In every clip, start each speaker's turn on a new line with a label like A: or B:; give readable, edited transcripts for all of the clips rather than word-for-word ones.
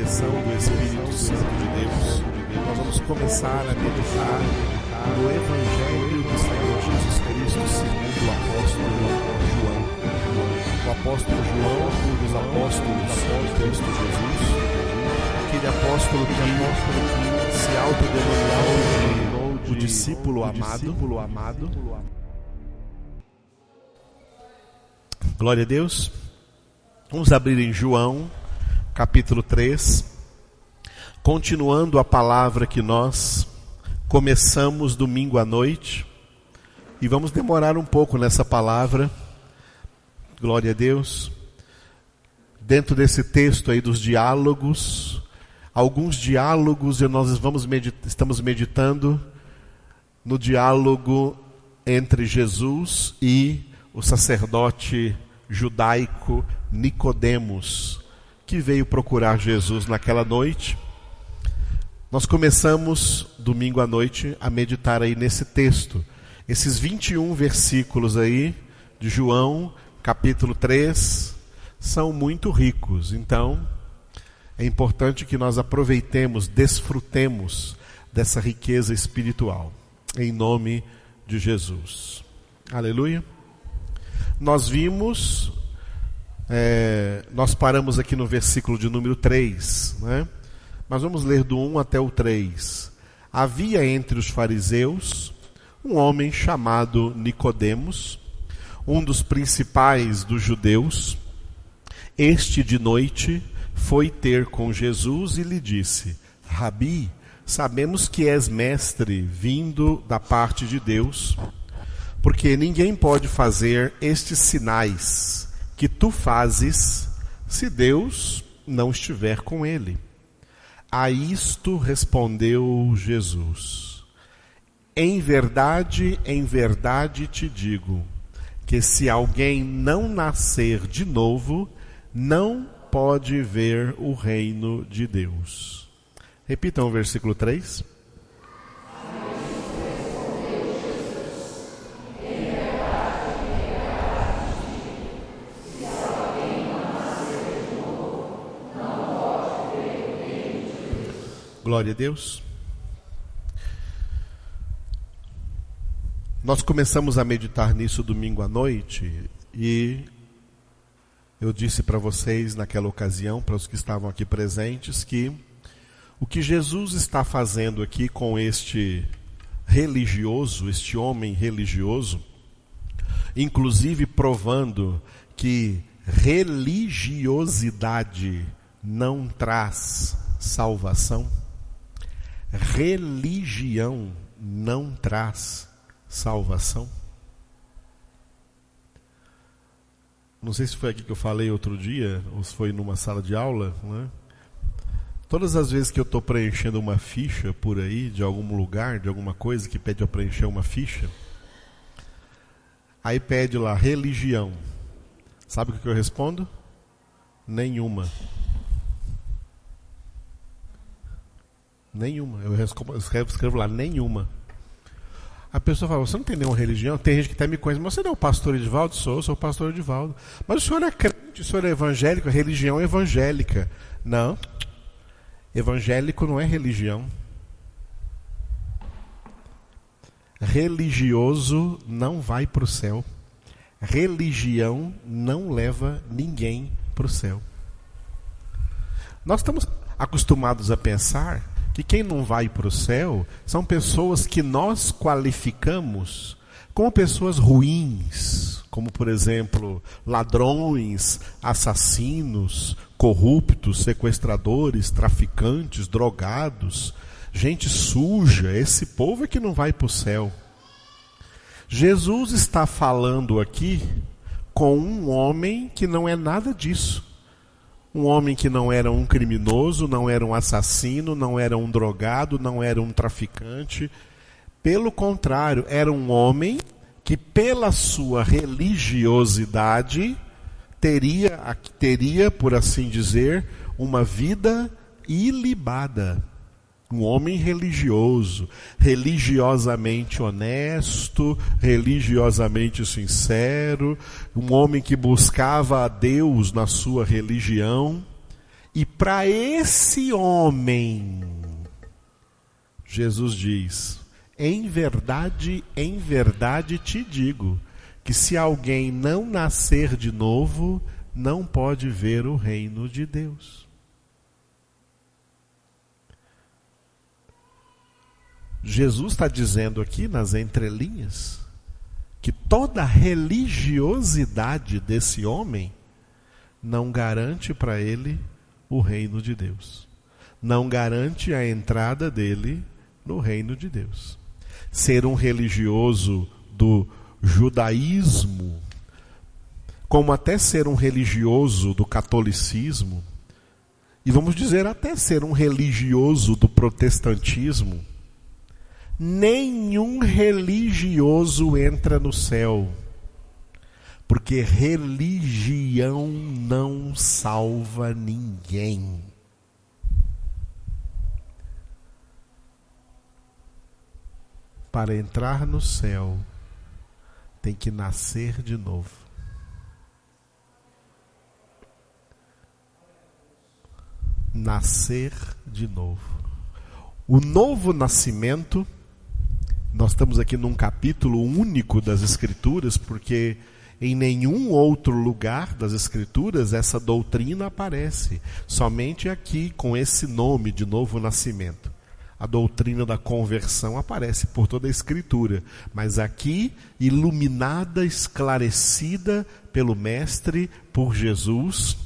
A: direção do Espírito Santo de Deus, nós vamos começar a meditar no Evangelho do Senhor Jesus Cristo segundo o apóstolo João. O apóstolo João, um dos apóstolos de Cristo Jesus, aquele apóstolo que se autodenominou de o discípulo amado. Glória a Deus. Vamos abrir em João, capítulo 3, continuando a palavra que nós começamos domingo à noite, e vamos demorar um pouco nessa palavra, glória a Deus, dentro desse texto aí dos diálogos, alguns diálogos, e nós estamos meditando no diálogo entre Jesus e o sacerdote judaico Nicodemos, que veio procurar Jesus naquela noite. Nós começamos domingo à noite a meditar aí nesse texto, esses 21 versículos aí de João, capítulo 3, são muito ricos. Então, é importante que nós aproveitemos, desfrutemos dessa riqueza espiritual, em nome de Jesus. Aleluia. Nós vimos, nós paramos aqui no versículo de número 3, né? Mas vamos ler do 1 até o 3. Havia entre os fariseus um homem chamado Nicodemos, um dos principais dos judeus. Este de noite foi ter com Jesus e lhe disse: Rabi, sabemos que és mestre vindo da parte de Deus, porque ninguém pode fazer estes sinais que tu fazes se Deus não estiver com ele. A isto respondeu Jesus: em verdade te digo, que se alguém não nascer de novo, não pode ver o reino de Deus. Repitam o versículo 3. Glória a Deus. Nós começamos a meditar nisso domingo à noite, e eu disse para vocês naquela ocasião, para os que estavam aqui presentes, que o que Jesus está fazendo aqui com este religioso, este homem religioso, inclusive provando que religiosidade não traz salvação. Religião não traz salvação. Não sei se foi aqui que eu falei outro dia, ou se foi numa sala de aula, né? Todas as vezes que eu estou preenchendo uma ficha por aí, de algum lugar, de alguma coisa que pede para preencher uma ficha, aí pede lá, religião. Sabe o que eu respondo? Nenhuma. Nenhuma. Eu escrevo lá, nenhuma. A pessoa fala: você não tem nenhuma religião? Tem gente que até me conhece: mas você não é o pastor Edivaldo? Sou o pastor Edivaldo. Mas o senhor é crente, o senhor é evangélico? A religião é evangélica. Não. Evangélico não é religião. Religioso não vai para o céu. Religião não leva ninguém para o céu. Nós estamos acostumados a pensar que quem não vai para o céu são pessoas que nós qualificamos como pessoas ruins, como, por exemplo, ladrões, assassinos, corruptos, sequestradores, traficantes, drogados, gente suja. Esse povo é que não vai para o céu. Jesus está falando aqui com um homem que não é nada disso. Um homem que não era um criminoso, não era um assassino, não era um drogado, não era um traficante. Pelo contrário, era um homem que, pela sua religiosidade, teria, por assim dizer, uma vida ilibada. Um homem religioso, religiosamente honesto, religiosamente sincero, um homem que buscava a Deus na sua religião. E para esse homem, Jesus diz: em verdade te digo, que se alguém não nascer de novo, não pode ver o reino de Deus. Jesus está dizendo aqui nas entrelinhas que toda a religiosidade desse homem não garante para ele o reino de Deus. Não garante a entrada dele no reino de Deus. Ser um religioso do judaísmo, como até ser um religioso do catolicismo, e vamos dizer até ser um religioso do protestantismo, nenhum religioso entra no céu, porque religião não salva ninguém. Para entrar no céu, tem que nascer de novo. Nascer de novo. O novo nascimento, nós estamos aqui num capítulo único das Escrituras, porque em nenhum outro lugar das Escrituras essa doutrina aparece. Somente aqui, com esse nome de novo nascimento. A doutrina da conversão aparece por toda a Escritura, mas aqui, iluminada, esclarecida pelo Mestre, por Jesus,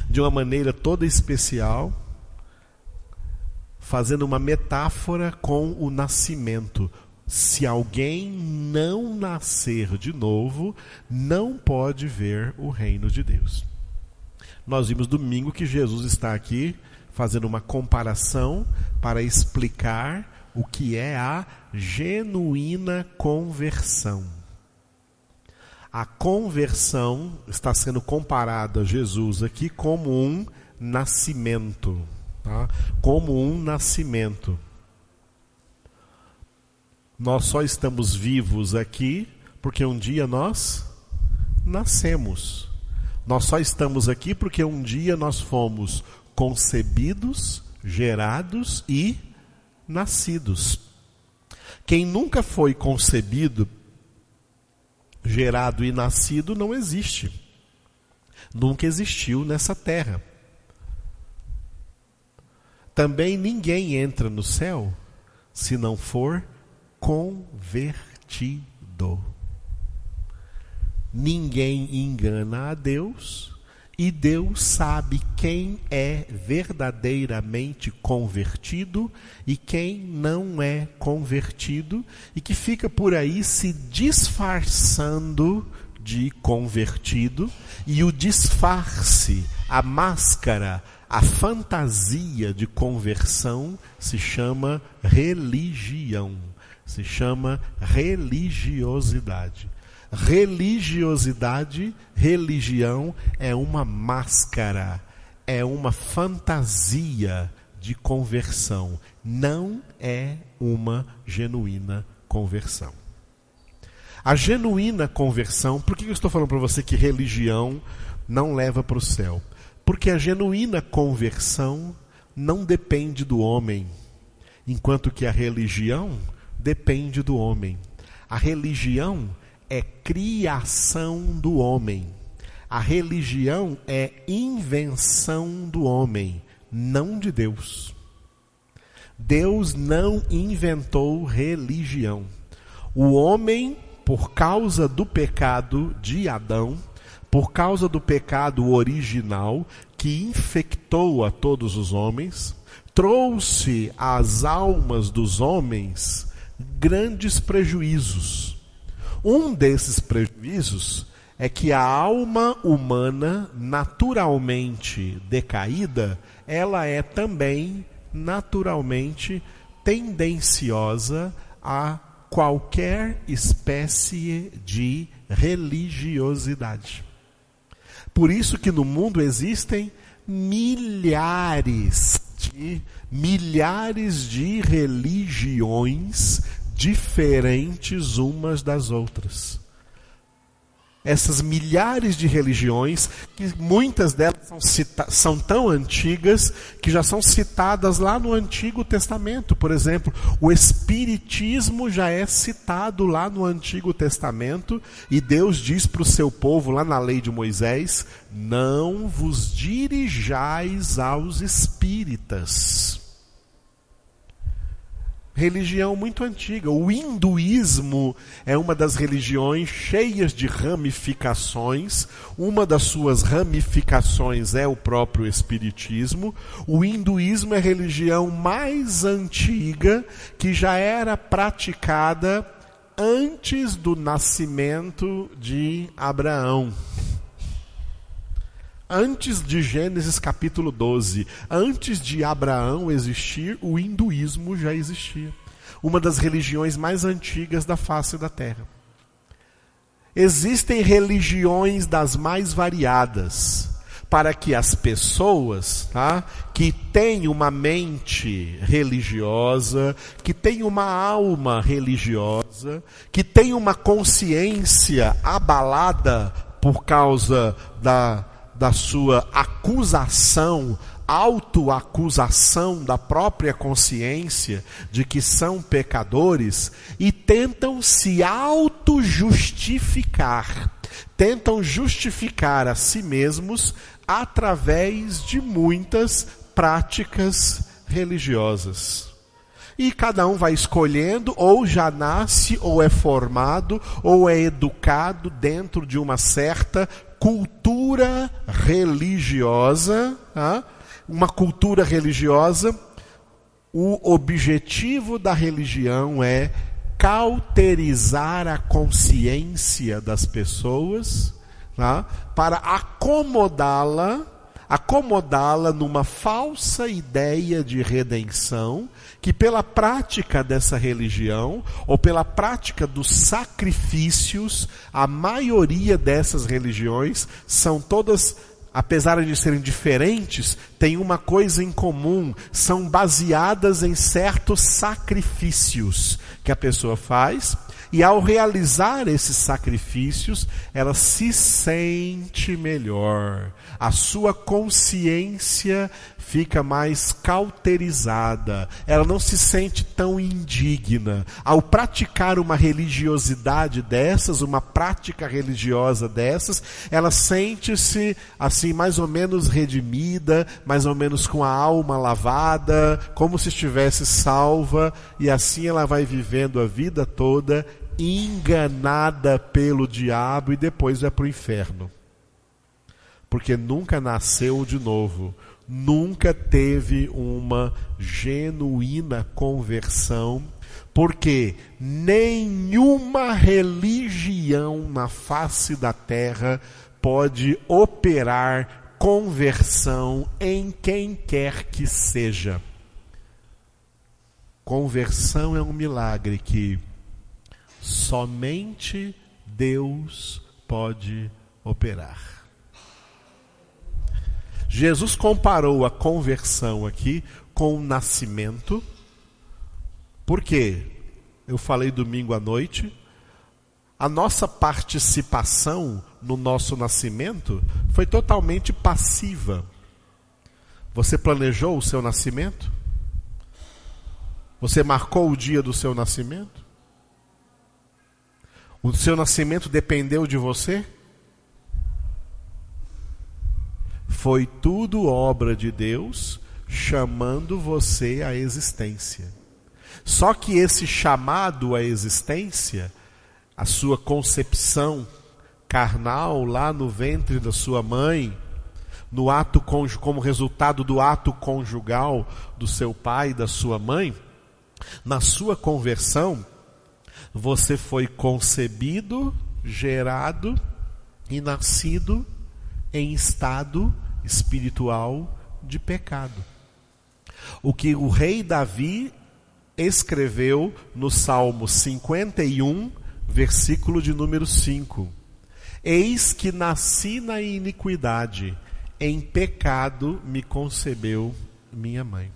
A: de uma maneira toda especial, fazendo uma metáfora com o nascimento. Se alguém não nascer de novo, não pode ver o reino de Deus. Nós vimos domingo que Jesus está aqui fazendo uma comparação para explicar o que é a genuína conversão. A conversão está sendo comparada a Jesus aqui como um nascimento, tá? Como um nascimento. Nós só estamos vivos aqui porque um dia nós nascemos. Nós só estamos aqui porque um dia nós fomos concebidos, gerados e nascidos. Quem nunca foi concebido, gerado e nascido não existe. Nunca existiu nessa terra. Também ninguém entra no céu se não for convertido. Ninguém engana a Deus. E Deus sabe quem é verdadeiramente convertido e quem não é convertido, e que fica por aí se disfarçando de convertido, e o disfarce, a máscara, a fantasia de conversão se chama religião, se chama religiosidade. Religiosidade, religião é uma máscara, é uma fantasia de conversão, não é uma genuína conversão. A genuína conversão, por que eu estou falando para você que religião não leva para o céu? Porque a genuína conversão não depende do homem, enquanto que a religião depende do homem. A religião é criação do homem. A religião é invenção do homem, não de Deus. Deus não inventou religião. O homem, por causa do pecado de Adão, por causa do pecado original que infectou a todos os homens, trouxe às almas dos homens grandes prejuízos. Um desses prejuízos é que a alma humana, naturalmente decaída, ela é também naturalmente tendenciosa a qualquer espécie de religiosidade. Por isso que no mundo existem milhares de religiões diferentes umas das outras. essas milhares de religiões, que muitas delas são tão antigas que já são citadas lá no Antigo Testamento. Por exemplo, o Espiritismo já é citado lá no Antigo Testamento, e Deus diz para o seu povo, lá na lei de Moisés: não vos dirijais aos espíritas. Religião muito antiga. O hinduísmo é uma das religiões cheias de ramificações. Uma das suas ramificações é o próprio espiritismo. O hinduísmo é a religião mais antiga que já era praticada antes do nascimento de Abraão. Antes de Gênesis capítulo 12, antes de Abraão existir, o hinduísmo já existia. Uma das religiões mais antigas da face da terra. Existem religiões das mais variadas, para que as pessoas, que têm uma mente religiosa, que têm uma alma religiosa, que têm uma consciência abalada por causa da sua acusação, autoacusação da própria consciência de que são pecadores, e tentam se auto-justificar, tentam justificar a si mesmos através de muitas práticas religiosas. E cada um vai escolhendo, ou já nasce, ou é formado, ou é educado dentro de uma certa cultura religiosa. Uma cultura religiosa, o objetivo da religião é cauterizar a consciência das pessoas, para acomodá-la numa falsa ideia de redenção, que pela prática dessa religião, ou pela prática dos sacrifícios, a maioria dessas religiões são todas, apesar de serem diferentes, têm uma coisa em comum: são baseadas em certos sacrifícios que a pessoa faz, e ao realizar esses sacrifícios, ela se sente melhor. A sua consciência fica mais cauterizada. Ela não se sente tão indigna. Ao praticar uma religiosidade dessas, uma prática religiosa dessas, ela sente-se assim mais ou menos redimida, mais ou menos com a alma lavada, como se estivesse salva, e assim ela vai vivendo a vida toda enganada pelo diabo, e depois vai para o inferno. Porque nunca nasceu de novo, nunca teve uma genuína conversão, porque nenhuma religião na face da terra pode operar conversão em quem quer que seja. Conversão é um milagre que somente Deus pode operar. Jesus comparou a conversão aqui com o nascimento. Por quê? Eu falei domingo à noite. A nossa participação no nosso nascimento foi totalmente passiva. Você planejou o seu nascimento? Você marcou o dia do seu nascimento? O seu nascimento dependeu de você? Foi tudo obra de Deus chamando você à existência. Só que esse chamado à existência, a sua concepção carnal lá no ventre da sua mãe, no ato como resultado do ato conjugal do seu pai e da sua mãe, na sua conversão, você foi concebido, gerado e nascido em estado espiritual de pecado. O que o rei Davi escreveu no Salmo 51, versículo de número 5. Eis que nasci na iniquidade, em pecado me concebeu minha mãe.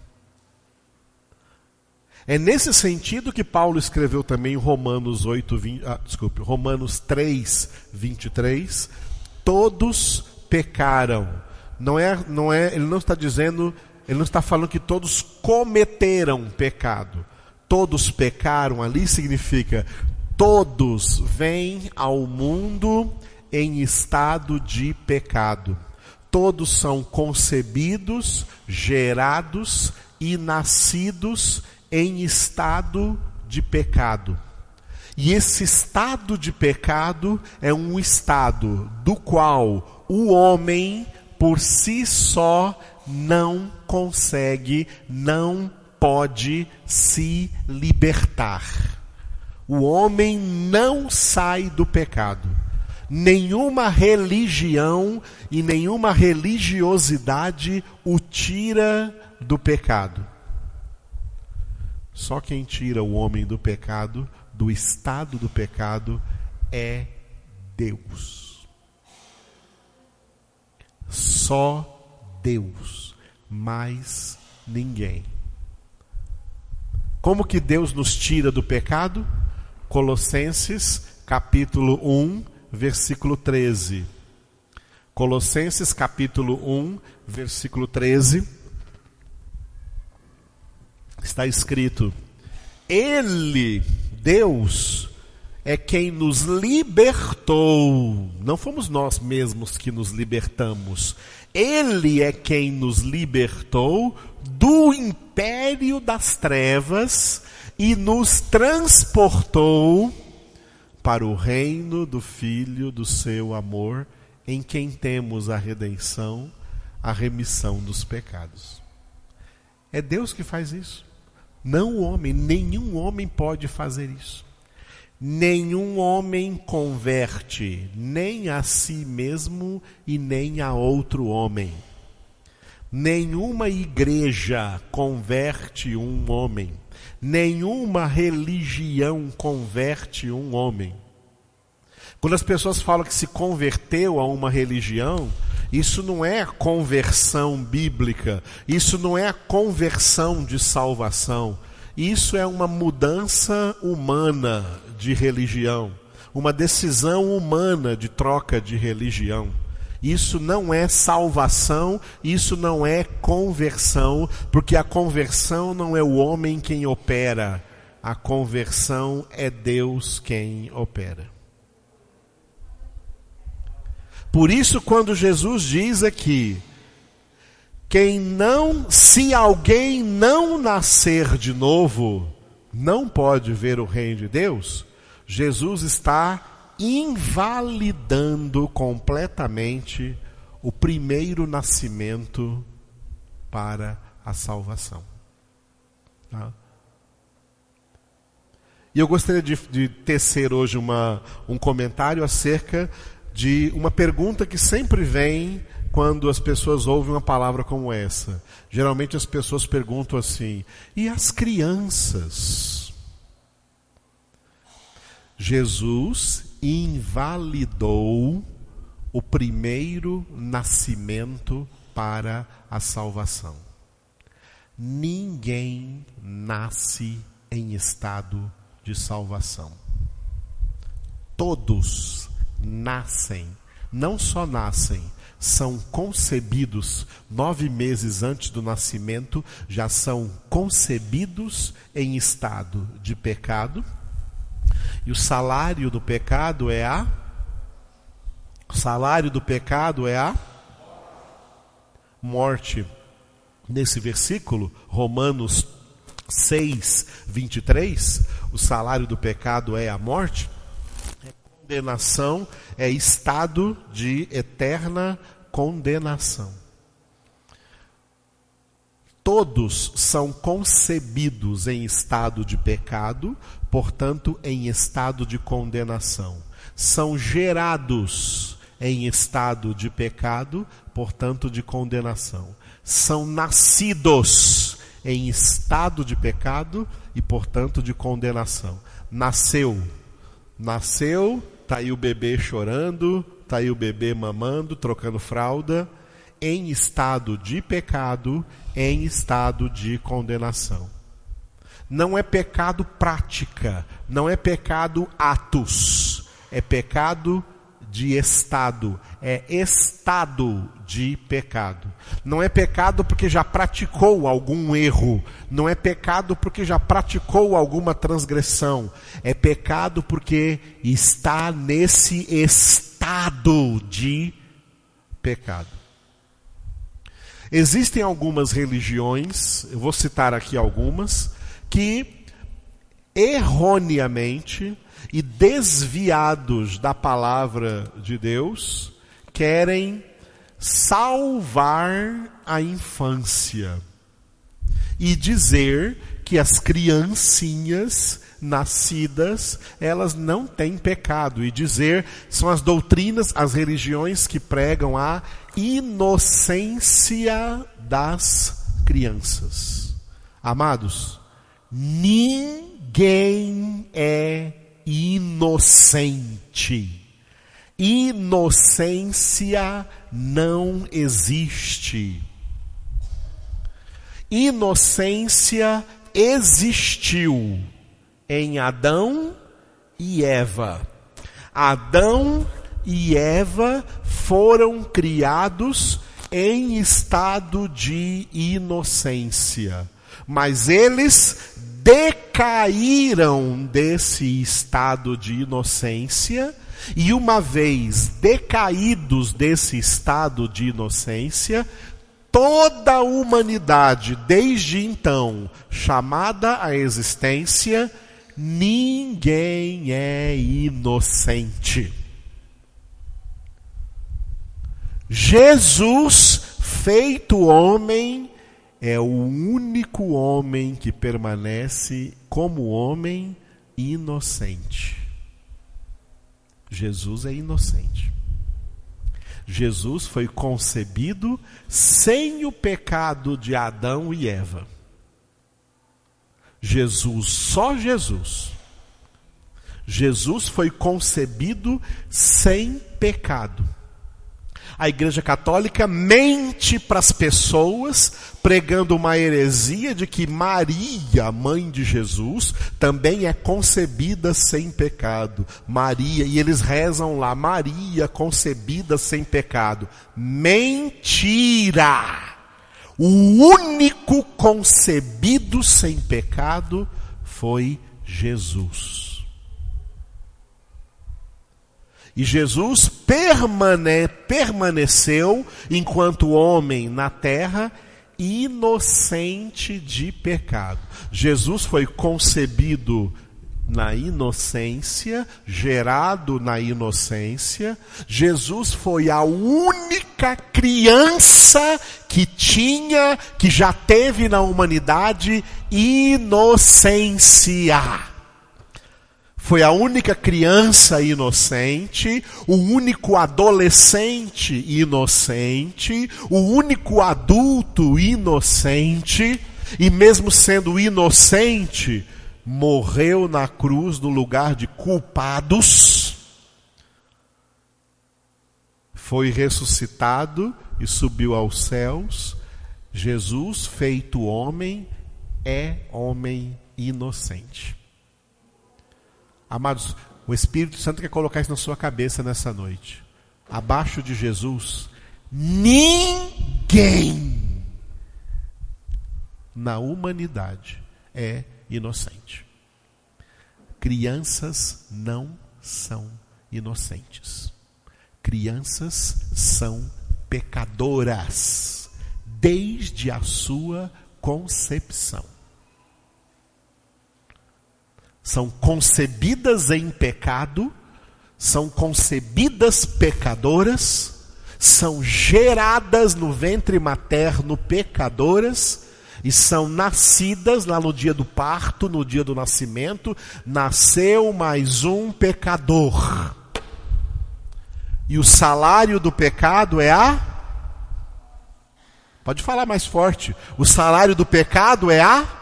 A: É nesse sentido que Paulo escreveu também Romanos 3, 23. Todos pecaram. Ele não está dizendo, ele não está falando que todos cometeram pecado. Todos pecaram, ali significa todos vêm ao mundo em estado de pecado. Todos são concebidos, gerados e nascidos em estado de pecado. E esse estado de pecado é um estado do qual o homem, por si só, não consegue, não pode se libertar. O homem não sai do pecado. Nenhuma religião e nenhuma religiosidade o tira do pecado. Só quem tira o homem do pecado, do estado do pecado, é Deus. Só Deus, mais ninguém. Como que Deus nos tira do pecado? Colossenses capítulo 1, versículo 13. Colossenses capítulo 1, versículo 13. Está escrito: Ele, Deus, é quem nos libertou. Não fomos nós mesmos que nos libertamos. Ele é quem nos libertou do império das trevas e nos transportou para o reino do Filho do seu amor, em quem temos a redenção, a remissão dos pecados. É Deus que faz isso. Não o homem, nenhum homem pode fazer isso. Nenhum homem converte nem a si mesmo e nem a outro homem. Nenhuma igreja converte um homem. Nenhuma religião converte um homem. Quando as pessoas falam que se converteu a uma religião, isso não é conversão bíblica, isso não é a conversão de salvação, isso é uma mudança humana de religião, uma decisão humana de troca de religião. Isso não é salvação, isso não é conversão, porque a conversão não é o homem quem opera, a conversão é Deus quem opera. Por isso, quando Jesus diz aqui, se alguém não nascer de novo, não pode ver o reino de Deus, Jesus está invalidando completamente o primeiro nascimento para a salvação. Tá? E eu gostaria de tecer hoje um comentário acerca de uma pergunta que sempre vem quando as pessoas ouvem uma palavra como essa. Geralmente as pessoas perguntam assim: e as crianças? Jesus invalidou o primeiro nascimento para a salvação. Ninguém nasce em estado de salvação. Todos nascem, não só nascem, são concebidos 9 meses antes do nascimento, já são concebidos em estado de pecado, e o salário do pecado é a morte. Nesse versículo, Romanos 6, 23, o salário do pecado é a morte. Condenação é estado de eterna condenação. Todos são concebidos em estado de pecado, portanto, em estado de condenação. São gerados em estado de pecado, portanto, de condenação. São nascidos em estado de pecado e, portanto, de condenação. Nasceu, está aí o bebê chorando, está aí o bebê mamando, trocando fralda, em estado de pecado, em estado de condenação. Não é pecado prática, não é pecado atos, é pecado de estado, é estado de pecado. Não é pecado porque já praticou algum erro, não é pecado porque já praticou alguma transgressão, é pecado porque está nesse estado de pecado. Existem algumas religiões, eu vou citar aqui algumas, que erroneamente e desviados da palavra de Deus, querem salvar a infância e dizer que as criancinhas nascidas, elas não têm pecado, e dizer, são as doutrinas, as religiões que pregam a inocência das crianças. Amados, ninguém é inocente. Inocência não existe. Inocência existiu em Adão e Eva. Adão e Eva foram criados em estado de inocência, mas eles decaíram desse estado de inocência, e uma vez decaídos desse estado de inocência, toda a humanidade, desde então, chamada à existência, ninguém é inocente. Jesus, feito homem, é o único homem que permanece como homem inocente. Jesus é inocente. Jesus foi concebido sem o pecado de Adão e Eva. Jesus, só Jesus. Jesus foi concebido sem pecado. A Igreja Católica mente para as pessoas, pregando uma heresia de que Maria, mãe de Jesus, também é concebida sem pecado. Maria, e eles rezam lá, Maria concebida sem pecado. Mentira! O único concebido sem pecado foi Jesus. E Jesus permaneceu, enquanto homem na terra, inocente de pecado. Jesus foi concebido na inocência, gerado na inocência. Jesus foi a única criança que já teve na humanidade inocência. Foi a única criança inocente, o único adolescente inocente, o único adulto inocente, e mesmo sendo inocente, morreu na cruz no lugar de culpados, foi ressuscitado e subiu aos céus. Jesus, feito homem, é homem inocente. Amados, o Espírito Santo quer colocar isso na sua cabeça nessa noite. Abaixo de Jesus, ninguém na humanidade é inocente. Crianças não são inocentes. Crianças são pecadoras desde a sua concepção. São concebidas em pecado, são concebidas pecadoras, são geradas no ventre materno pecadoras, e são nascidas lá no dia do parto, no dia do nascimento, nasceu mais um pecador. E o salário do pecado é a... Pode falar mais forte. O salário do pecado é a...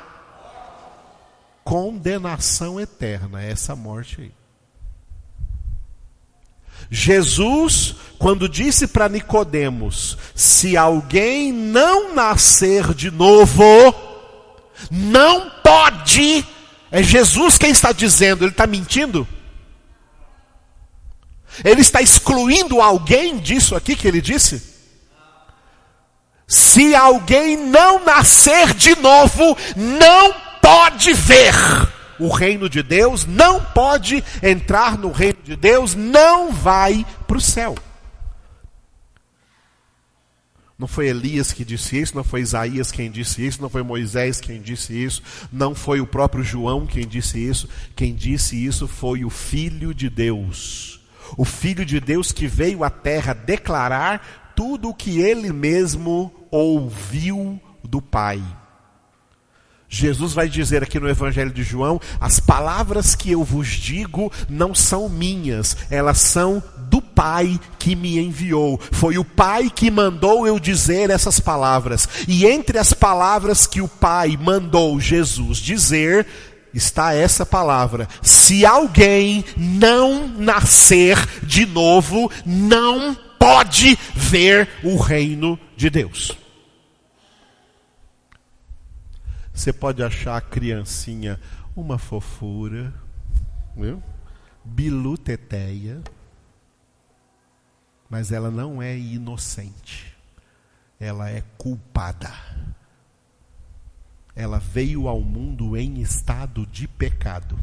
A: condenação eterna, essa morte aí. Jesus, quando disse para Nicodemos, se alguém não nascer de novo, Não pode. É Jesus quem está dizendo. Ele está mentindo? Ele está excluindo alguém disso aqui que ele disse? Se alguém não nascer de novo, não pode ver o reino de Deus, não pode entrar no reino de Deus, não vai para o céu. Não foi Elias que disse isso, não foi Isaías quem disse isso, não foi Moisés quem disse isso, não foi o próprio João quem disse isso. Quem disse isso foi o Filho de Deus. O Filho de Deus que veio à terra declarar tudo o que ele mesmo ouviu do Pai. Jesus vai dizer aqui no Evangelho de João: as palavras que eu vos digo não são minhas, elas são do Pai que me enviou. Foi o Pai que mandou eu dizer essas palavras. E entre as palavras que o Pai mandou Jesus dizer, está essa palavra: se alguém não nascer de novo, não pode ver o reino de Deus. Você pode achar a criancinha uma fofura, viu? Biluteteia, mas ela não é inocente, ela é culpada. Ela veio ao mundo em estado de pecado.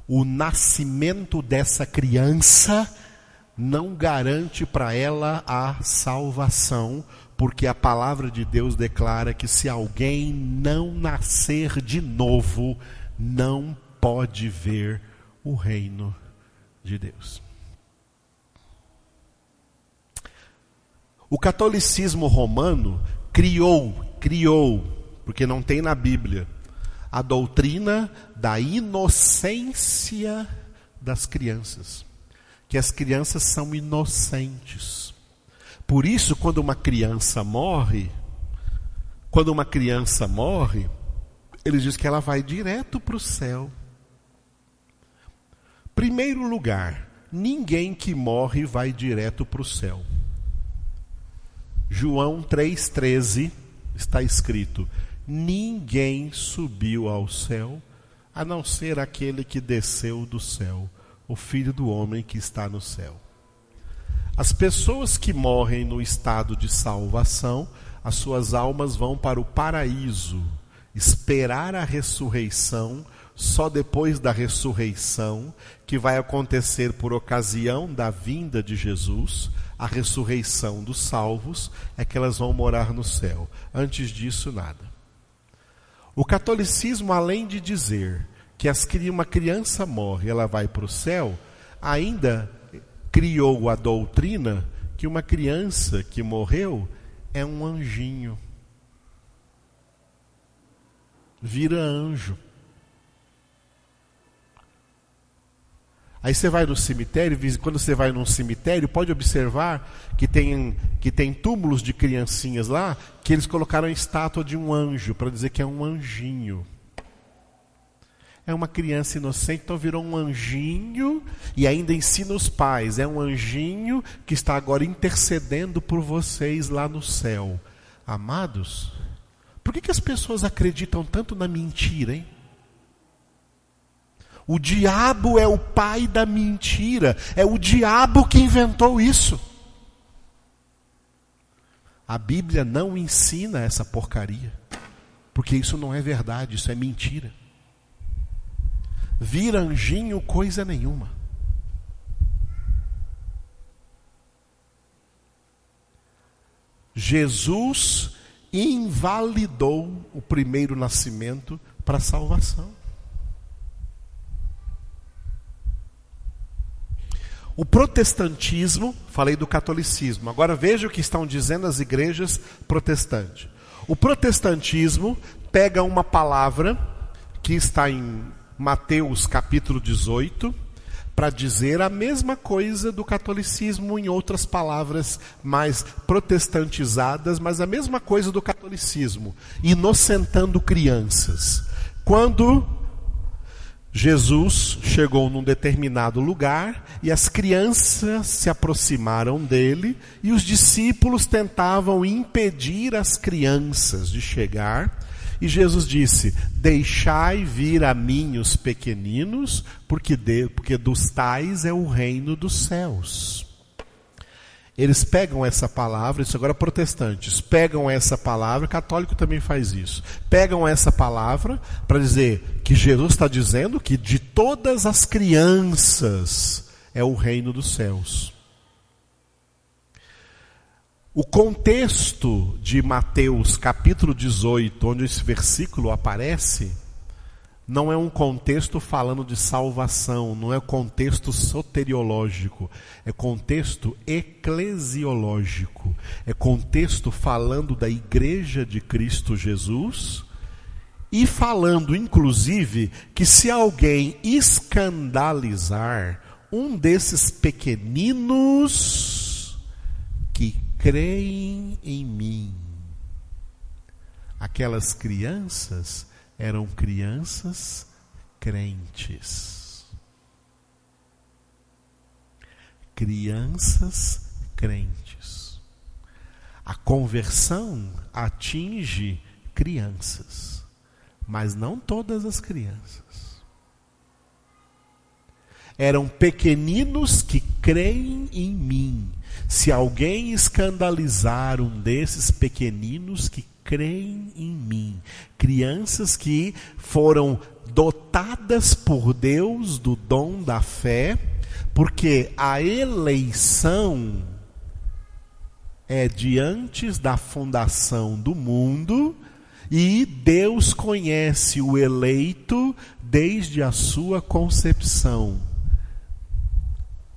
A: O nascimento dessa criança não garante para ela a salvação, porque a palavra de Deus declara que se alguém não nascer de novo, não pode ver o reino de Deus. O catolicismo romano criou, porque não tem na Bíblia, a doutrina da inocência das crianças. Que as crianças são inocentes. Por isso, quando uma criança morre, ele diz que ela vai direto para o céu. Primeiro lugar, ninguém que morre vai direto para o céu. João 3,13 está escrito: ninguém subiu ao céu, a não ser aquele que desceu do céu, o Filho do Homem que está no céu. As pessoas que morrem no estado de salvação, as suas almas vão para o paraíso, esperar a ressurreição, só depois da ressurreição, que vai acontecer por ocasião da vinda de Jesus, a ressurreição dos salvos, é que elas vão morar no céu. Antes disso, nada. O catolicismo, além de dizer que uma criança morre, ela vai para o céu, ainda criou a doutrina que uma criança que morreu é um anjinho. Vira anjo. Aí você vai no cemitério, quando você vai num cemitério, pode observar que tem túmulos de criancinhas lá, que eles colocaram a estátua de um anjo, para dizer que é um anjinho. É uma criança inocente, então virou um anjinho, e ainda ensina os pais, é um anjinho que está agora intercedendo por vocês lá no céu. Amados, por que as pessoas acreditam tanto na mentira, hein? O diabo é o pai da mentira, é o diabo que inventou isso. A Bíblia não ensina essa porcaria, porque isso não é verdade, isso é mentira. Vira anjinho coisa nenhuma. Jesus invalidou o primeiro nascimento para a salvação. O protestantismo, falei do catolicismo, agora veja o que estão dizendo as igrejas protestantes. O protestantismo pega uma palavra que está em Mateus capítulo 18, para dizer a mesma coisa do catolicismo, em outras palavras mais protestantizadas, mas a mesma coisa do catolicismo, inocentando crianças. Quando Jesus chegou num determinado lugar e as crianças se aproximaram dele e os discípulos tentavam impedir as crianças de chegar. E Jesus disse: deixai vir a mim os pequeninos, porque dos tais é o reino dos céus. Eles pegam essa palavra, isso agora protestantes, pegam essa palavra, católico também faz isso, pegam essa palavra para dizer que Jesus está dizendo que de todas as crianças é o reino dos céus. O contexto de Mateus capítulo 18, onde esse versículo aparece, não é um contexto falando de salvação, não é contexto soteriológico, é contexto eclesiológico, é contexto falando da igreja de Cristo Jesus e falando inclusive que se alguém escandalizar um desses pequeninos que creem em mim, aquelas crianças eram crianças crentes. Crianças crentes. A conversão atinge crianças, mas não todas as crianças. Eram pequeninos que creem em mim. Se alguém escandalizar um desses pequeninos que creem em mim, crianças que foram dotadas por Deus do dom da fé, porque a eleição é de antes da fundação do mundo, e Deus conhece o eleito desde a sua concepção.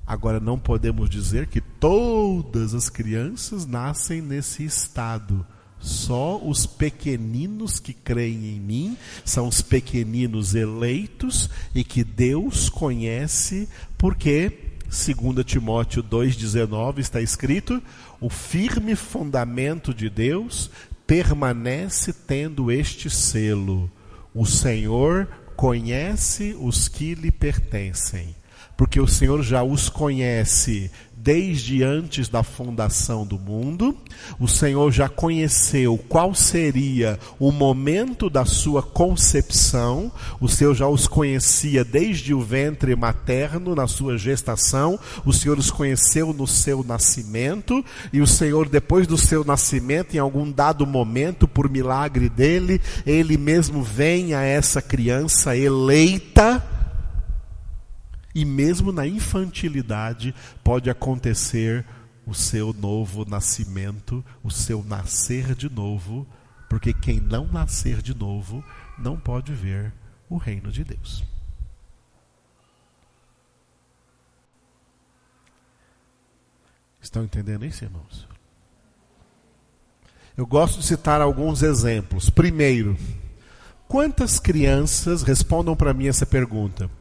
A: Agora, não podemos dizer que todas as crianças nascem nesse estado. Só os pequeninos que creem em mim são os pequeninos eleitos e que Deus conhece, porque, 2 Timóteo 2,19 está escrito: o firme fundamento de Deus permanece tendo este selo: o Senhor conhece os que lhe pertencem. Porque o Senhor já os conhece desde antes da fundação do mundo. O Senhor já conheceu qual seria o momento da sua concepção. O Senhor já os conhecia desde o ventre materno, na sua gestação. O Senhor os conheceu no seu nascimento. E o Senhor, depois do seu nascimento, em algum dado momento, por milagre dele, Ele mesmo vem a essa criança eleita. E mesmo na infantilidade pode acontecer o seu novo nascimento, o seu nascer de novo, porque quem não nascer de novo não pode ver o reino de Deus. Estão entendendo isso, irmãos? Eu gosto de citar alguns exemplos. Primeiro, quantas crianças, respondam para mim essa pergunta,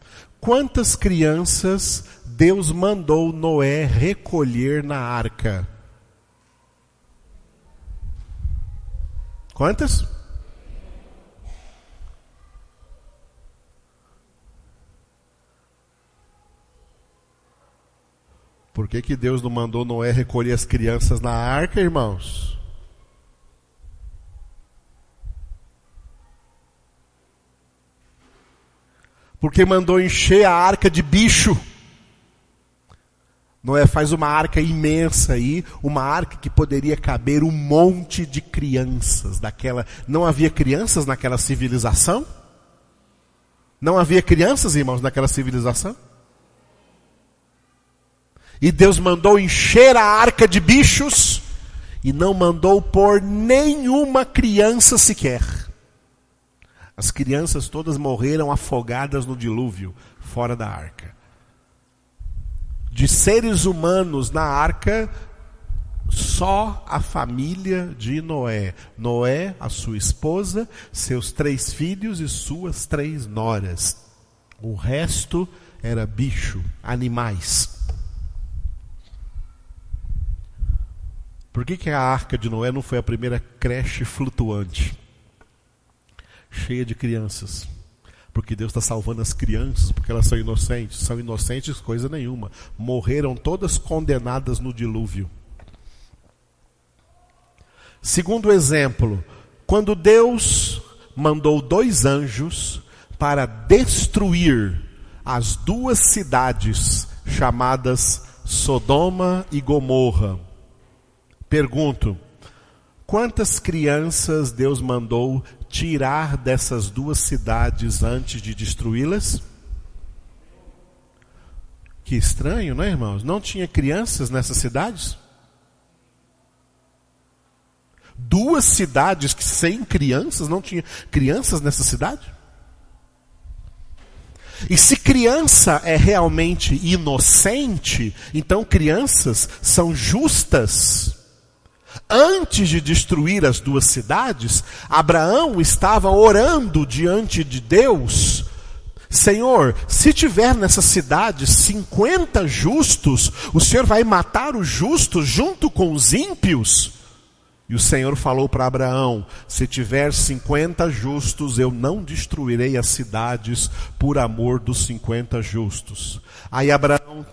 A: quantas crianças Deus mandou Noé recolher na arca? Quantas? Por que Deus não mandou Noé recolher as crianças na arca, irmãos? Porque mandou encher a arca de bicho. Noé faz uma arca imensa aí, uma arca que poderia caber um monte de crianças daquela. Não havia crianças naquela civilização? Não havia crianças, irmãos, naquela civilização? E Deus mandou encher a arca de bichos e não mandou pôr nenhuma criança sequer. As crianças todas morreram afogadas no dilúvio, fora da arca. De seres humanos na arca, só a família de Noé. Noé, a sua esposa, seus 3 filhos e suas 3 noras. O resto era bicho, animais. Por que a arca de Noé não foi a primeira creche flutuante? Cheia de crianças. Porque Deus está salvando as crianças, porque elas são inocentes. São inocentes coisa nenhuma. Morreram todas condenadas no dilúvio. Segundo exemplo, quando Deus mandou 2 anjos para destruir as 2 cidades chamadas Sodoma e Gomorra. Pergunto, quantas crianças Deus mandou tirar dessas 2 cidades antes de destruí-las? Que estranho, não é, irmãos? Não tinha crianças nessas cidades? 2 cidades que sem crianças, não tinha crianças nessa cidade? E se criança é realmente inocente, então crianças são justas. Antes de destruir as 2 cidades, Abraão estava orando diante de Deus: Senhor, se tiver nessas cidades 50 justos, o Senhor vai matar os justos junto com os ímpios? E o Senhor falou para Abraão: se tiver 50 justos, eu não destruirei as cidades por amor dos 50 justos. Aí Abraão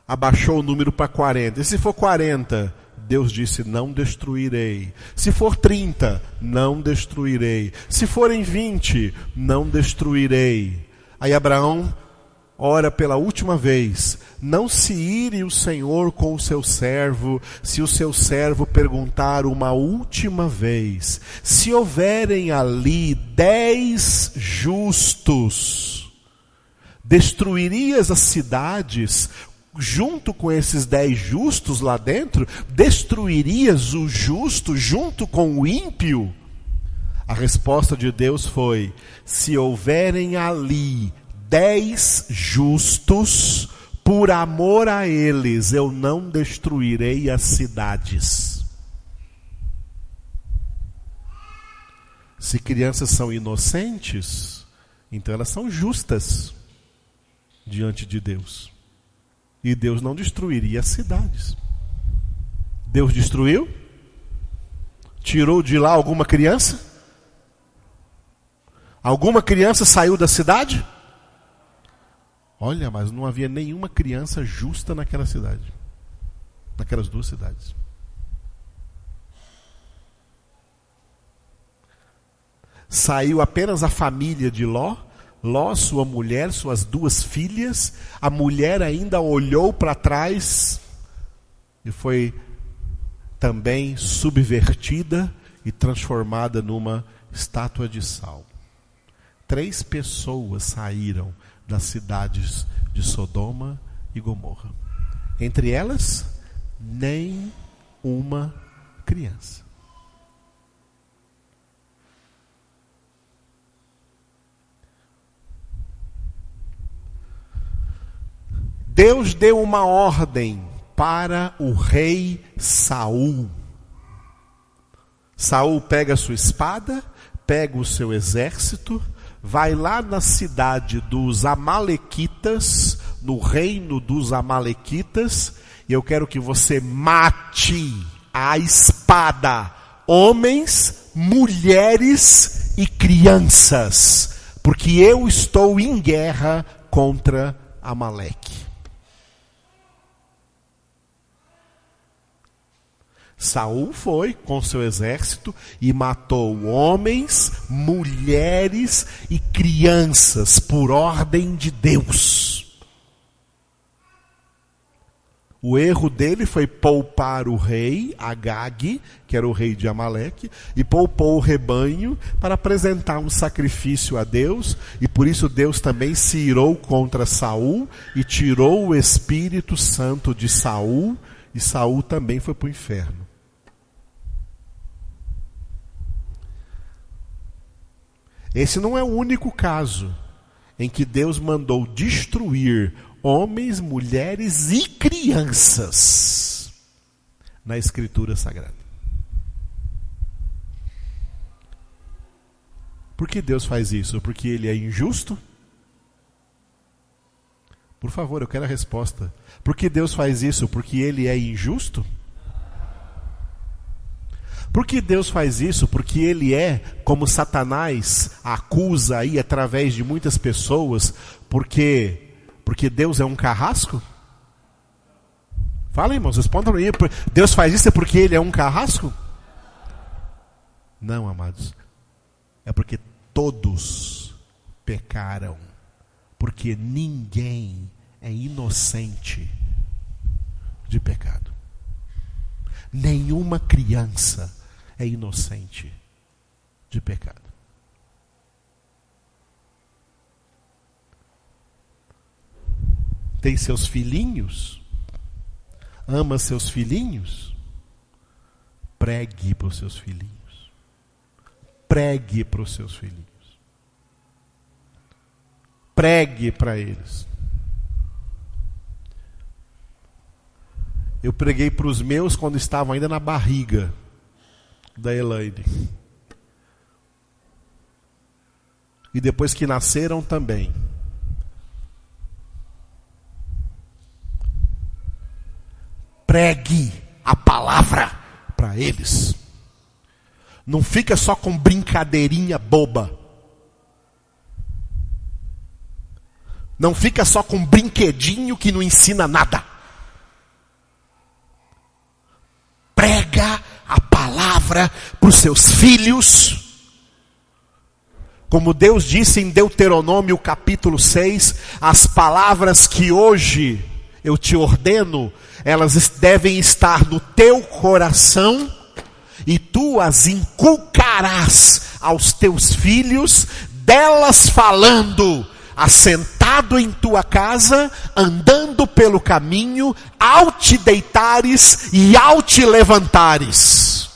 A: abaixou o número para 40. E se for 40, Deus disse: não destruirei. Se for 30, não destruirei. Se forem 20, não destruirei. Aí Abraão ora pela última vez: não se ire o Senhor com o seu servo, se o seu servo perguntar uma última vez. Se houverem ali 10 justos, destruirias as cidades junto com esses 10 justos lá dentro? Destruirias o justo junto com o ímpio? A resposta de Deus foi: se houverem ali 10 justos, por amor a eles, eu não destruirei as cidades. Se crianças são inocentes, então elas são justas diante de Deus. E Deus não destruiria as cidades. Deus destruiu? Tirou de lá alguma criança? Alguma criança saiu da cidade? Olha, mas não havia nenhuma criança justa naquela cidade. Naquelas 2 cidades. Saiu apenas a família de Ló. Ló, sua mulher, suas 2 filhas. A mulher ainda olhou para trás e foi também subvertida e transformada numa estátua de sal. 3 pessoas saíram das cidades de Sodoma e Gomorra. Entre elas, nem uma criança. Deus deu uma ordem para o rei Saul. Saul pega a sua espada, pega o seu exército, vai lá na cidade dos Amalequitas, no reino dos Amalequitas, e eu quero que você mate a espada homens, mulheres e crianças, porque eu estou em guerra contra Amaleque. Saul foi com seu exército e matou homens, mulheres e crianças por ordem de Deus. O erro dele foi poupar o rei Agag, que era o rei de Amaleque, e poupou o rebanho para apresentar um sacrifício a Deus, e por isso Deus também se irou contra Saul e tirou o Espírito Santo de Saul, e Saul também foi para o inferno. Esse não é o único caso em que Deus mandou destruir homens, mulheres e crianças na Escritura Sagrada. Por que Deus faz isso? Porque Ele é injusto? Por favor, eu quero a resposta. Por que Deus faz isso? Porque Ele é injusto? Por que Deus faz isso? Porque Ele é, como Satanás acusa aí através de muitas pessoas, porque Deus é um carrasco? Fala, irmãos, respondam aí. Deus faz isso porque Ele é um carrasco? Não, amados. É porque todos pecaram. Porque ninguém é inocente de pecado. Nenhuma criança é inocente de pecado. Tem seus filhinhos? Ama seus filhinhos? Pregue para os seus filhinhos. Pregue para os seus filhinhos. Pregue para eles. Eu preguei para os meus quando estavam ainda na barriga da Elaine. E depois que nasceram também. Pregue a palavra para eles. Não fica só com brincadeirinha boba. Não fica só com brinquedinho que não ensina nada. Prega a palavra para os seus filhos. Como Deus disse em Deuteronômio capítulo 6, as palavras que hoje eu te ordeno, elas devem estar no teu coração e tu as inculcarás aos teus filhos, delas falando, assentado em tua casa, andando pelo caminho, ao te deitares e ao te levantares.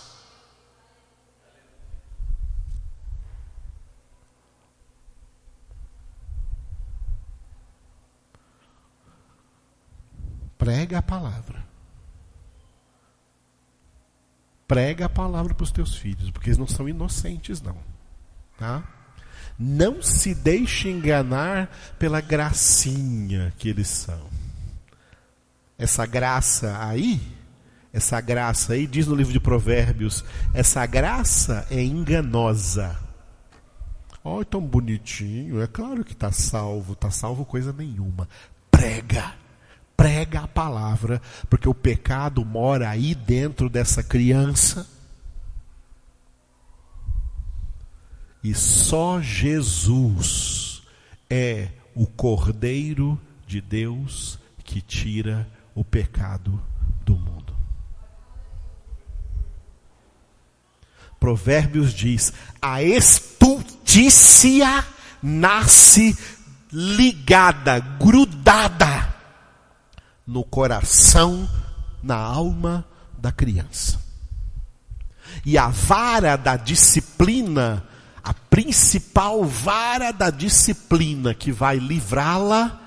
A: Prega a palavra. Prega a palavra para os teus filhos, porque eles não são inocentes não. Tá? Não se deixe enganar pela gracinha que eles são. Essa graça aí, diz no livro de Provérbios, essa graça é enganosa. Oh, tão bonitinho, é claro que está salvo coisa nenhuma. Prega a palavra, porque o pecado mora aí dentro dessa criança. E só Jesus é o Cordeiro de Deus que tira o pecado do mundo. Provérbios diz: a estultícia nasce ligada, grudada no coração, na alma da criança. E a vara da disciplina, a principal vara da disciplina que vai livrá-la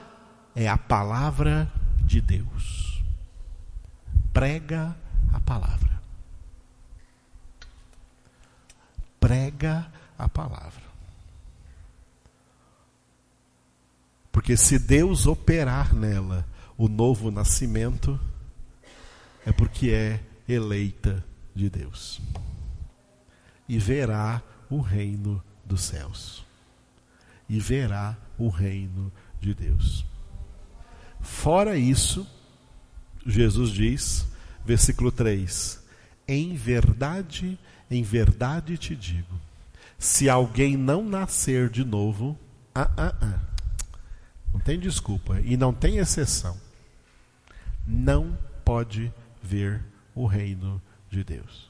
A: é a palavra de Deus. Prega a palavra. Prega a palavra. Porque se Deus operar nela o novo nascimento, é porque é eleita de Deus. E verá o reino dos céus. E verá o reino de Deus. Fora isso, Jesus diz, versículo 3, em verdade te digo, se alguém não nascer de novo, não tem desculpa e não tem exceção, não pode ver o reino de Deus.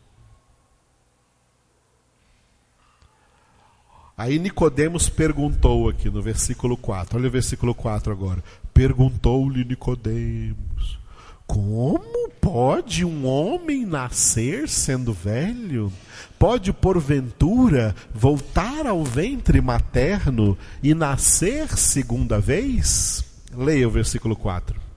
A: Aí Nicodemos perguntou aqui no versículo 4. Olha o versículo 4 agora. Perguntou-lhe Nicodemos: como pode um homem nascer sendo velho? Pode porventura voltar ao ventre materno e nascer segunda vez? Leia o versículo 4.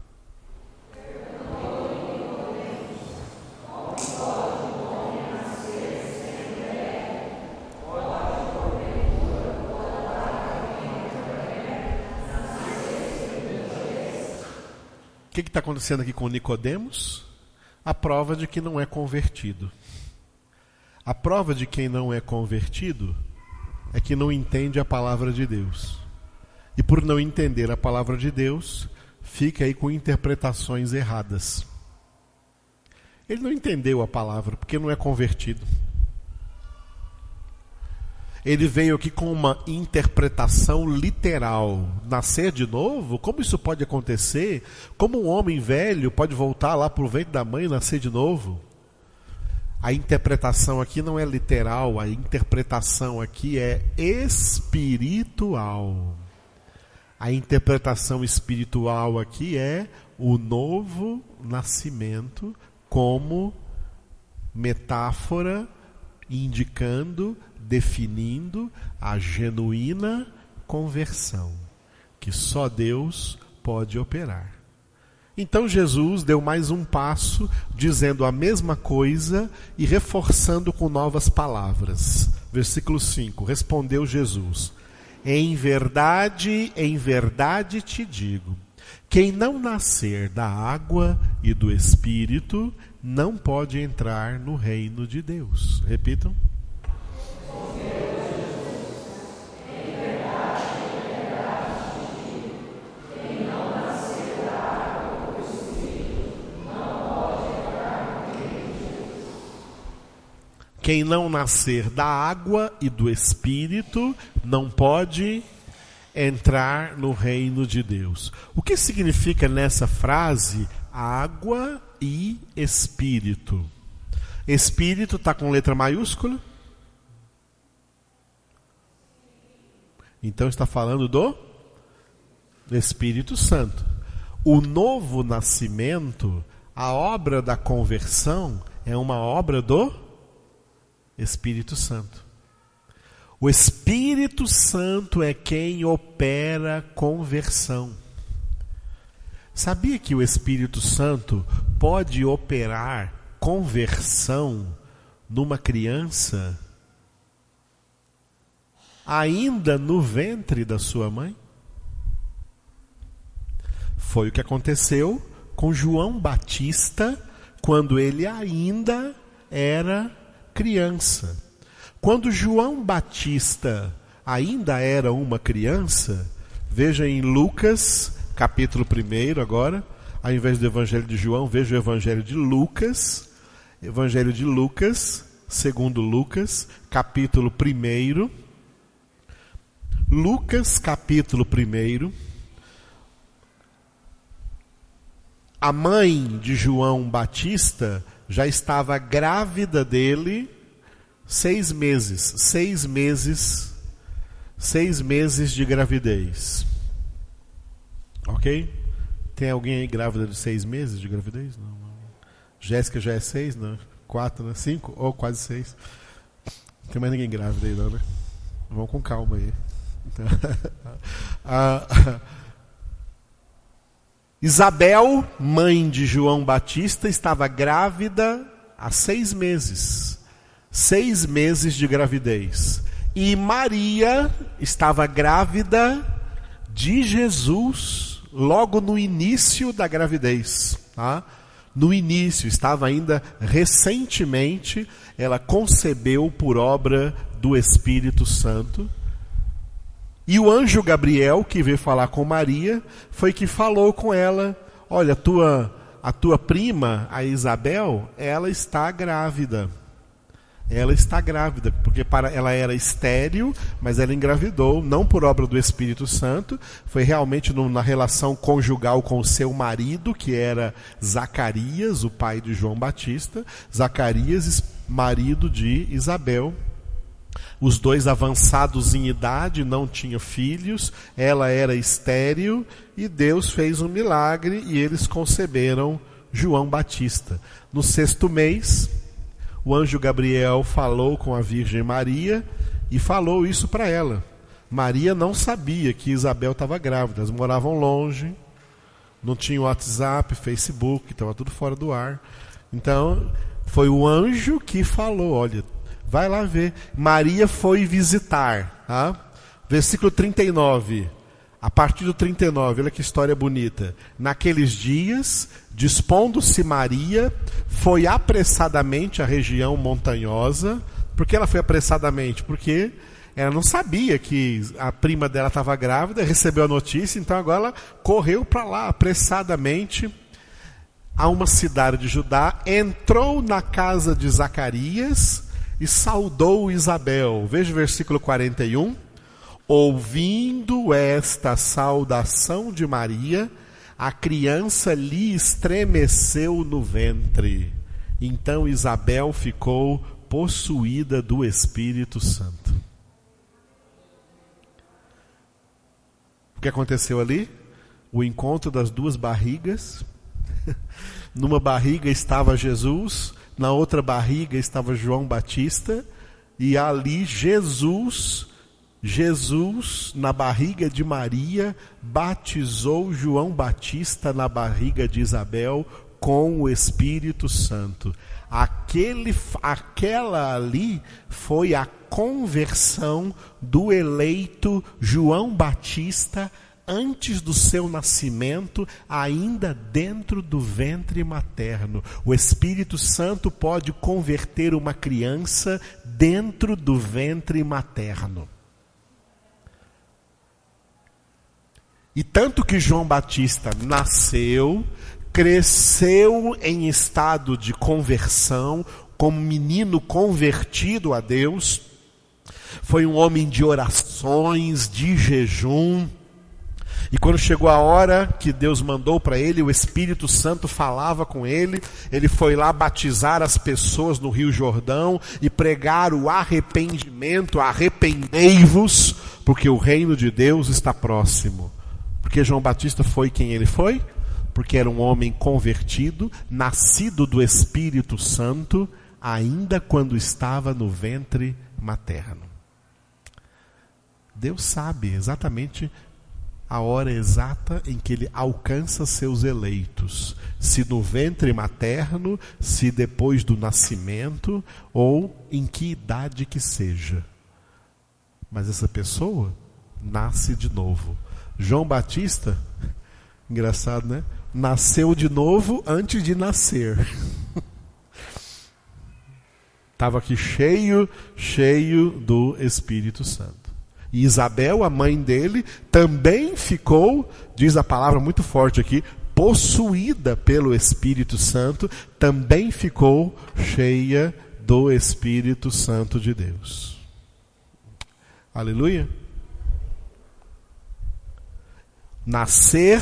A: O que está acontecendo aqui com Nicodemos? A prova de que não é convertido. A prova de quem não é convertido é que não entende a palavra de Deus. E por não entender a palavra de Deus, fica aí com interpretações erradas. Ele não entendeu a palavra porque não é convertido. Ele veio aqui com uma interpretação literal. Nascer de novo? Como isso pode acontecer? Como um homem velho pode voltar lá para o ventre da mãe e nascer de novo? A interpretação aqui não é literal, a interpretação aqui é espiritual. A interpretação espiritual aqui é o novo nascimento como metáfora indicando, definindo a genuína conversão que só Deus pode operar. Então Jesus deu mais um passo, dizendo a mesma coisa e reforçando com novas palavras. Versículo 5, respondeu Jesus: em verdade te digo, quem não nascer da água e do Espírito não pode entrar no reino de Deus. Repitam. Quem não nascer da água e do Espírito não pode entrar no reino de Deus. O que significa nessa frase água e Espírito? Espírito está com letra maiúscula? Então está falando do Espírito Santo. O novo nascimento, a obra da conversão, é uma obra do Espírito Santo. O Espírito Santo é quem opera conversão. Sabia que o Espírito Santo pode operar conversão numa criança ainda no ventre da sua mãe? Foi o que aconteceu com João Batista quando ele ainda era criança. Quando João Batista ainda era uma criança, veja em Lucas, capítulo 1 agora, ao invés do Evangelho de João, veja o Evangelho de Lucas, segundo Lucas, capítulo 1. Lucas, capítulo 1. A mãe de João Batista já estava grávida dele 6 meses. 6 meses de gravidez. Ok? Tem alguém aí grávida de 6 meses de gravidez? Não. Jéssica já é 6, não? 4, né? 5 ou quase 6. Não tem mais ninguém grávida aí não, né? Vamos com calma aí. Isabel, mãe de João Batista, estava grávida há 6 meses. 6 meses de gravidez. E Maria estava grávida de Jesus logo no início da gravidez. Tá? No início, estava ainda recentemente, ela concebeu por obra do Espírito Santo. E o anjo Gabriel, que veio falar com Maria, foi que falou com ela: olha, a tua prima, a Isabel, ela está grávida. Ela está grávida, porque ela era estéril, mas ela engravidou, não por obra do Espírito Santo, foi realmente na relação conjugal com o seu marido, que era Zacarias, o pai de João Batista. Zacarias, marido de Isabel. Os dois avançados em idade, não tinham filhos, ela era estéril, e Deus fez um milagre e eles conceberam João Batista. No 6º mês, o anjo Gabriel falou com a Virgem Maria e falou isso para ela. Maria não sabia que Isabel estava grávida, elas moravam longe, não tinha WhatsApp, Facebook, estava tudo fora do ar. Então, foi o anjo que falou: olha, vai lá ver. Maria foi visitar. Tá? Versículo 39. A partir do 39, olha que história bonita. Naqueles dias, dispondo-se Maria, foi apressadamente à região montanhosa. Por que ela foi apressadamente? Porque ela não sabia que a prima dela estava grávida, recebeu a notícia, então agora ela correu para lá apressadamente a uma cidade de Judá, entrou na casa de Zacarias e saudou Isabel. Veja o versículo 41. Ouvindo esta saudação de Maria, a criança lhe estremeceu no ventre. Então Isabel ficou possuída do Espírito Santo. O que aconteceu ali? O encontro das duas barrigas. Numa barriga estava Jesus, na outra barriga estava João Batista, e ali Jesus, na barriga de Maria, batizou João Batista na barriga de Isabel com o Espírito Santo. Aquela ali foi a conversão do eleito João Batista antes do seu nascimento, ainda dentro do ventre materno. O Espírito Santo pode converter uma criança dentro do ventre materno. E tanto que João Batista nasceu, cresceu em estado de conversão, como menino convertido a Deus, foi um homem de orações, de jejum. E quando chegou a hora que Deus mandou para ele, o Espírito Santo falava com ele, ele foi lá batizar as pessoas no Rio Jordão e pregar o arrependimento, arrependei-vos, porque o reino de Deus está próximo. Porque João Batista foi quem ele foi? Porque era um homem convertido, nascido do Espírito Santo, ainda quando estava no ventre materno. Deus sabe exatamente a hora exata em que ele alcança seus eleitos, se no ventre materno, se depois do nascimento, ou em que idade que seja. Mas essa pessoa nasce de novo. João Batista, engraçado, né? Nasceu de novo antes de nascer. Estava aqui cheio do Espírito Santo. E Isabel, a mãe dele, também ficou, diz a palavra muito forte aqui, possuída pelo Espírito Santo, também ficou cheia do Espírito Santo de Deus. Aleluia. Nascer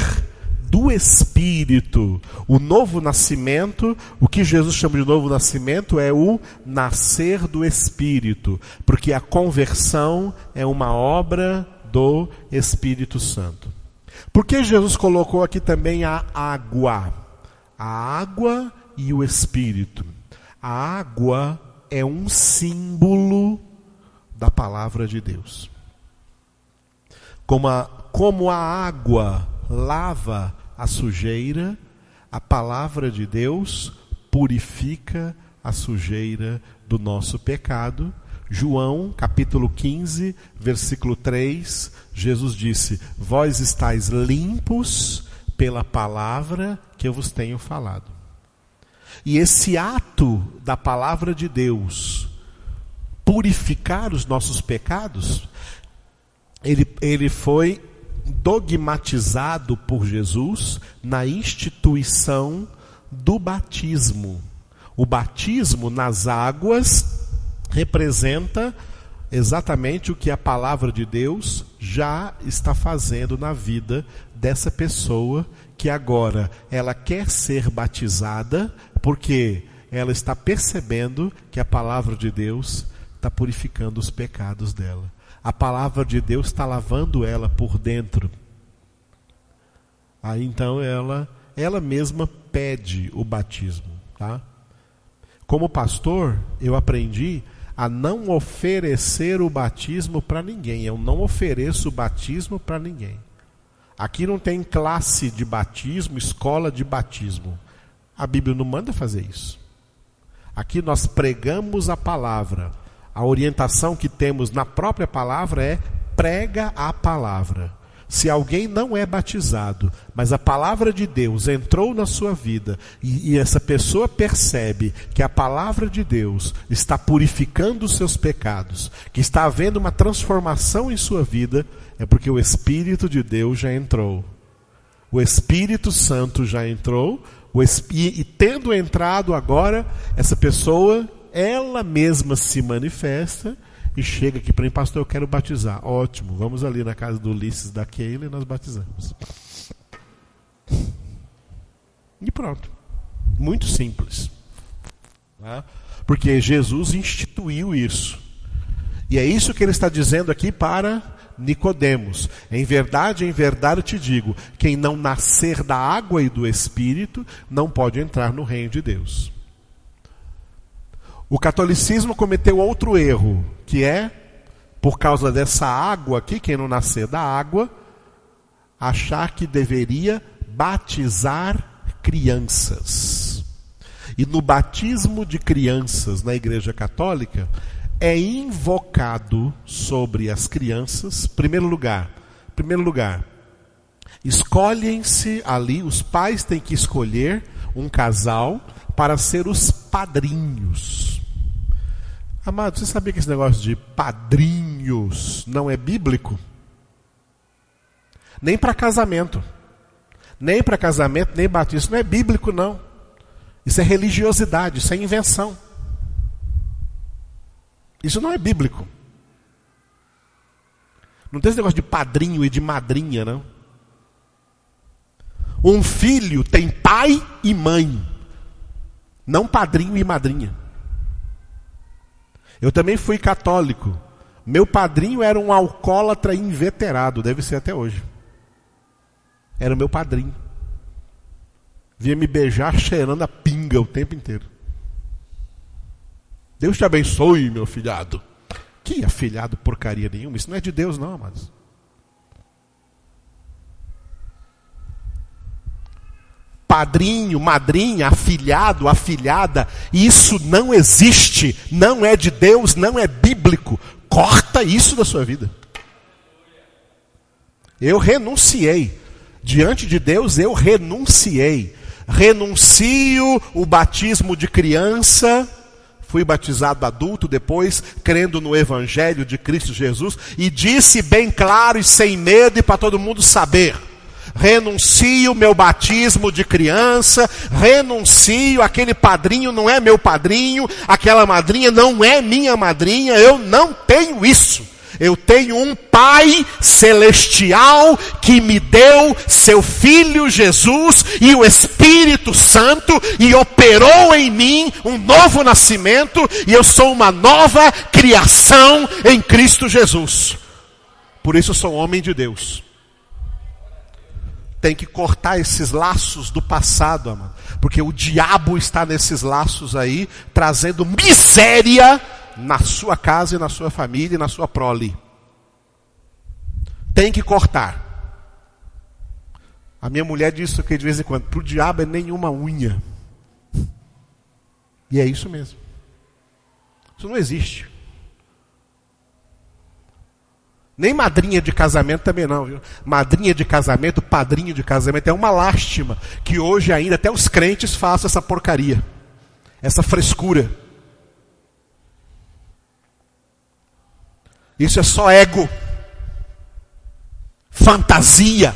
A: do Espírito. O novo nascimento, o que Jesus chama de novo nascimento é o nascer do Espírito, porque a conversão é uma obra do Espírito Santo. Por que Jesus colocou aqui também a água? A água e o Espírito. A água é um símbolo da palavra de Deus. Como a água lava a sujeira, a palavra de Deus purifica a sujeira do nosso pecado. João, capítulo 15, versículo 3, Jesus disse: vós estáis limpos pela palavra que eu vos tenho falado. E esse ato da palavra de Deus purificar os nossos pecados, ele foi dogmatizado por Jesus na instituição do batismo. O batismo nas águas representa exatamente o que a palavra de Deus já está fazendo na vida dessa pessoa, que agora ela quer ser batizada porque ela está percebendo que a palavra de Deus está purificando os pecados dela. A palavra de Deus está lavando ela por dentro. Aí então ela mesma pede o batismo, tá? Como pastor, eu aprendi a não oferecer o batismo para ninguém. Eu não ofereço o batismo para ninguém. Aqui não tem classe de batismo, escola de batismo. A Bíblia não manda fazer isso. Aqui nós pregamos a palavra. A orientação que temos na própria palavra é: prega a palavra. Se alguém não é batizado, mas a palavra de Deus entrou na sua vida, e essa pessoa percebe que a palavra de Deus está purificando os seus pecados, que está havendo uma transformação em sua vida, é porque o Espírito de Deus já entrou. O Espírito Santo já entrou, e tendo entrado agora, essa pessoa ela mesma se manifesta e chega aqui para mim, pastor, eu quero batizar. Ótimo, vamos ali na casa do Ulisses, da Keila, e nós batizamos. E pronto. Muito simples. Tá? Porque Jesus instituiu isso. E é isso que ele está dizendo aqui para Nicodemos. Em verdade eu te digo, quem não nascer da água e do Espírito não pode entrar no reino de Deus. O catolicismo cometeu outro erro, que é, por causa dessa água aqui, quem não nascer da água, achar que deveria batizar crianças. E no batismo de crianças na Igreja Católica, é invocado sobre as crianças, primeiro lugar, escolhem-se ali, os pais têm que escolher um casal para ser os padrinhos. Amado, você sabia que esse negócio de padrinhos não é bíblico? Nem para casamento. Nem para casamento, nem batismo. Isso não é bíblico, não. Isso é religiosidade, isso é invenção. Isso não é bíblico. Não tem esse negócio de padrinho e de madrinha, não. Um filho tem pai e mãe, não padrinho e madrinha. Eu também fui católico. Meu padrinho era um alcoólatra inveterado, deve ser até hoje. Era o meu padrinho. Vinha me beijar cheirando a pinga o tempo inteiro. Deus te abençoe, meu filhado. Que afilhado porcaria nenhuma. Isso não é de Deus, não, amados. Padrinho, madrinha, afilhado, afilhada, isso não existe. Não é de Deus, não é bíblico. Corta isso da sua vida. Eu renunciei. Diante de Deus, eu renunciei. Renuncio o batismo de criança. Fui batizado adulto depois, crendo no Evangelho de Cristo Jesus, e disse bem claro e sem medo e para todo mundo saber: renuncio meu batismo de criança, renuncio, aquele padrinho não é meu padrinho, aquela madrinha não é minha madrinha, eu não tenho isso. Eu tenho um Pai celestial que me deu seu Filho Jesus e o Espírito Santo e operou em mim um novo nascimento e eu sou uma nova criação em Cristo Jesus. Por isso eu sou homem de Deus. Tem que cortar esses laços do passado, amado, porque o diabo está nesses laços aí, trazendo miséria na sua casa e na sua família e na sua prole. Tem que cortar. A minha mulher diz isso aqui de vez em quando: para o diabo é nenhuma unha. E é isso mesmo. Isso não existe. Nem madrinha de casamento também não, viu? Madrinha de casamento, padrinho de casamento, é uma lástima que hoje ainda até os crentes façam essa porcaria, essa frescura. Isso é só ego, fantasia.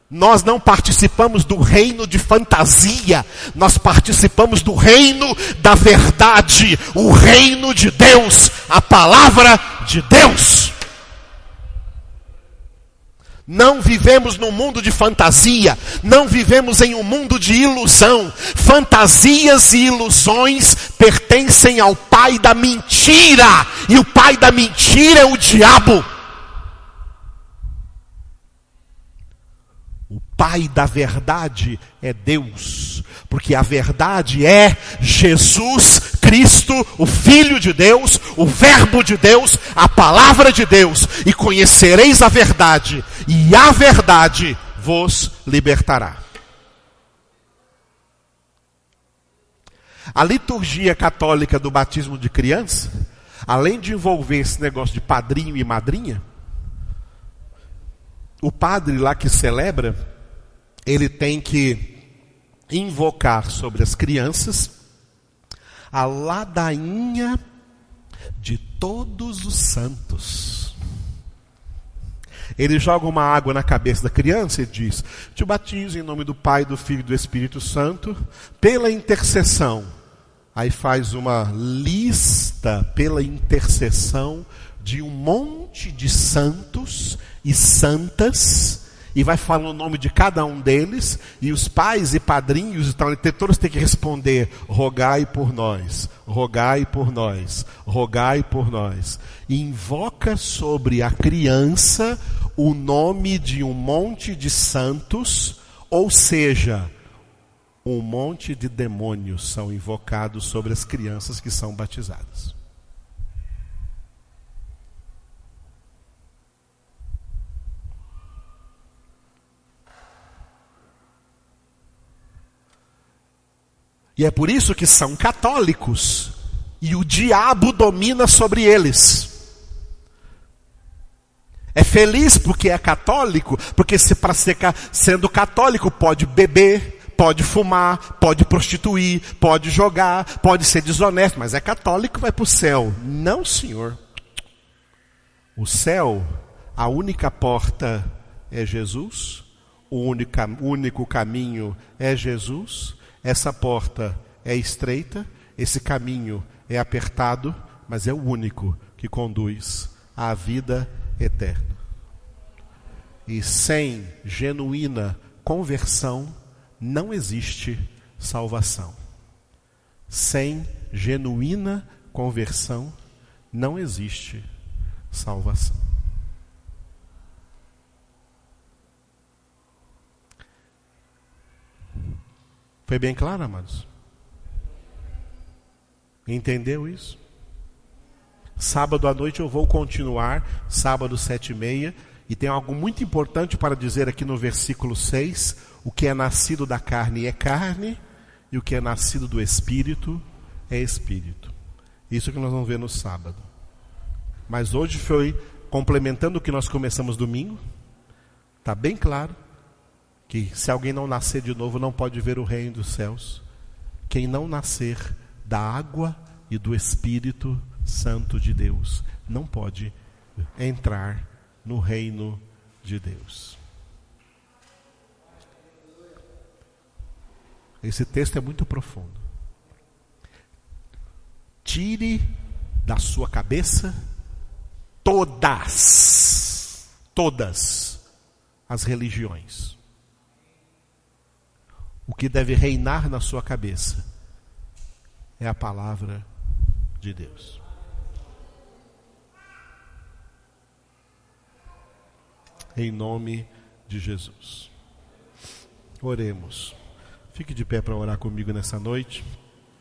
A: Nós não participamos do reino de fantasia, nós participamos do reino da verdade, o reino de Deus, a palavra de Deus. Não vivemos num mundo de fantasia, não vivemos em um mundo de ilusão. Fantasias e ilusões pertencem ao pai da mentira, e o pai da mentira é o diabo. O pai da verdade é Deus, porque a verdade é Jesus Cristo, o Filho de Deus, o Verbo de Deus, a Palavra de Deus. E conhecereis a verdade, e a verdade vos libertará. A liturgia católica do batismo de criança, além de envolver esse negócio de padrinho e madrinha, o padre lá que celebra, ele tem que invocar sobre as crianças a ladainha de todos os santos. Ele joga uma água na cabeça da criança e diz: te batizo em nome do Pai, do Filho e do Espírito Santo, pela intercessão Aí faz uma lista pela intercessão de um monte de santos e santas, e vai falar o nome de cada um deles, e os pais e padrinhos e tal, todos têm que responder: rogai por nós, rogai por nós, rogai por nós. E invoca sobre a criança o nome de um monte de santos, ou seja, um monte de demônios são invocados sobre as crianças que são batizadas. E é por isso que são católicos e o diabo domina sobre eles. É feliz porque é católico, porque sendo católico pode beber, pode fumar, pode prostituir, pode jogar, pode ser desonesto, mas é católico, vai para o céu. Não, senhor. O céu, a única porta é Jesus, o único caminho é Jesus. Essa porta é estreita, esse caminho é apertado, mas é o único que conduz à vida eterna. E sem genuína conversão, não existe salvação. Sem genuína conversão, não existe salvação. Foi bem claro, amados? Entendeu isso? Sábado à noite eu vou continuar, sábado 7h30, e tem algo muito importante para dizer aqui no versículo 6, o que é nascido da carne é carne, e o que é nascido do Espírito é Espírito. Isso que nós vamos ver no sábado. Mas hoje foi complementando o que nós começamos domingo, está bem claro, que se alguém não nascer de novo não pode ver o reino dos céus. Quem não nascer da água e do Espírito Santo de Deus não pode entrar no reino de Deus. Esse texto é muito profundo. Tire da sua cabeça todas as religiões. O que deve reinar na sua cabeça é a palavra de Deus. Em nome de Jesus. Oremos. Fique de pé para orar comigo nessa noite.